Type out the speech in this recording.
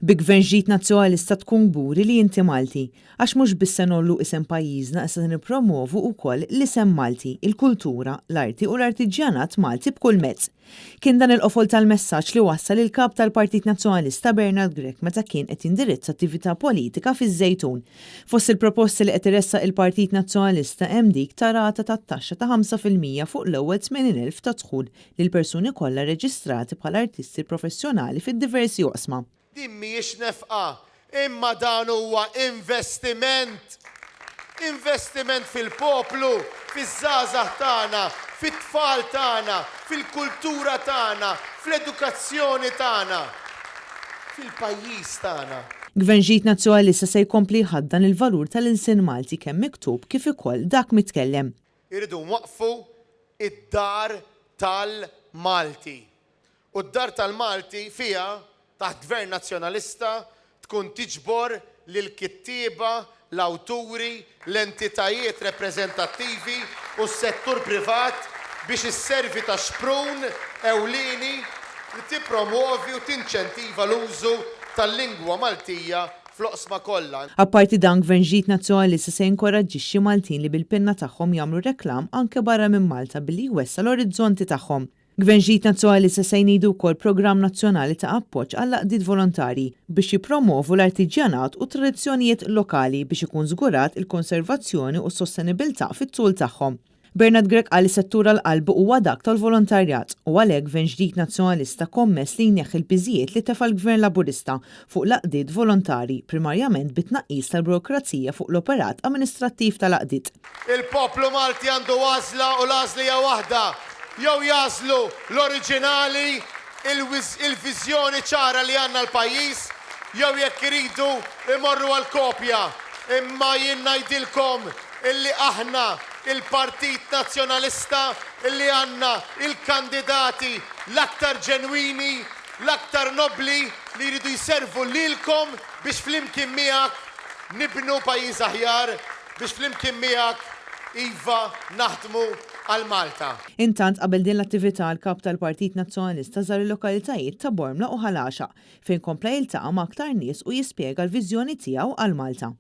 Bi gvern ġdid nazzjonalista tkun gburi li inti Malti, għax mhux biss se nollu isem pajjiżna issa nippromovu wkoll l-isem Malti, il-kultura, l-arti u l-artiġjanat Malti b'kull mezz. Kien dan il-qofol tal-messaġġ li wassal il-kap tal-Partit Nazzjonalista Bernard Grech meta kien qed jindirizza attività politika fiż-Żejtun. Fost il-proposti li qed iressaq il-Partit Nazzjonalista hemm dik ta' rata tat-taxxa ta' 5% fuq l-ewwel 80,000 ta' dħul lil persuni kollha reġistrati bħala artisti professjonali fid-diversi oqsma. Din mhijiex nefqa, imma dan huwa investiment. Investiment fil-poplu, fiż-żgħażagħ tagħna, fit-tfal tagħna, fil-kultura tagħna, fl-edukazzjoni tagħna, fil-pajjiż tagħna. Gvern ġdid nazzjonalista se jkompli jħaddan il-valur tal-insin Malti kemm miktub kif ukoll dak mitkellem. Irridu nwaqfu id-dar tal-Malti. U d-dar tal-Malti fiha taħt gvern nazzjonalista tkun tiġbor lil kittieba, l-awturi, l-entitajiet reprezentattivi u s-settur privat biex isservi ta' xprun ewlieni li tippromovi u tinċentiva l-użu tal-lingwa Maltija fl-oqsma kollha. Apparti dan gvern ġdid nazzjonalista se jinkoraġġixxi Maltin li bil-penna tagħhom jagħmlu reklam anke barra minn Malta billi jwessa l-orizzonti tagħhom. Gvern ġdid nazzjonalista se jniedu wkoll programm nazzjonali ta' appoġġ għal laqdiet volontarji biex jippromovu l-artiġjanat u tradizzjonijiet lokali biex ikun żgurat il-konservazzjoni u s-sostenibilità fit-tul tagħhom. Bernard Grech qal settur l-qalbu huwa dak tal-volontarjat u għalhekk gvern ġdid nazzjonalista kommess li jneħħi l-biżijiet li tefa' l-Gvern Laburista fuq laqdiet volontarji primarjament bit-tnaqqis tal-burokrazija fuq l-operat amministrattiv tal-laqdiet. Il-poplu Malti għandu għażla u l-għażla hija waħda. Jew jażlu l-oriġinali, il-viżjoni ċara li għandna l-pajjiż, jew jekk iridu imorru għall-kopja. Imma jien ngħidilkom illi aħna il-Partit Nazzjonalista illi għandna il-kandidati l-aktar ġenwini, l-aktar nobli li jridu jservu lilkom biex flimkien miegħek nibnu pajjiż aħjar, biex flimkien miegħek iva naħdmu għal Malta. Intant qabel din l-attività l-kap tal-Partit Nazzjonalista żar il-lokalitajiet ta' Bormla u Ħalaxa fejn kompla jiltaqa' ma' aktar nies u jispjega l-viżjoni tiegħu għal Malta.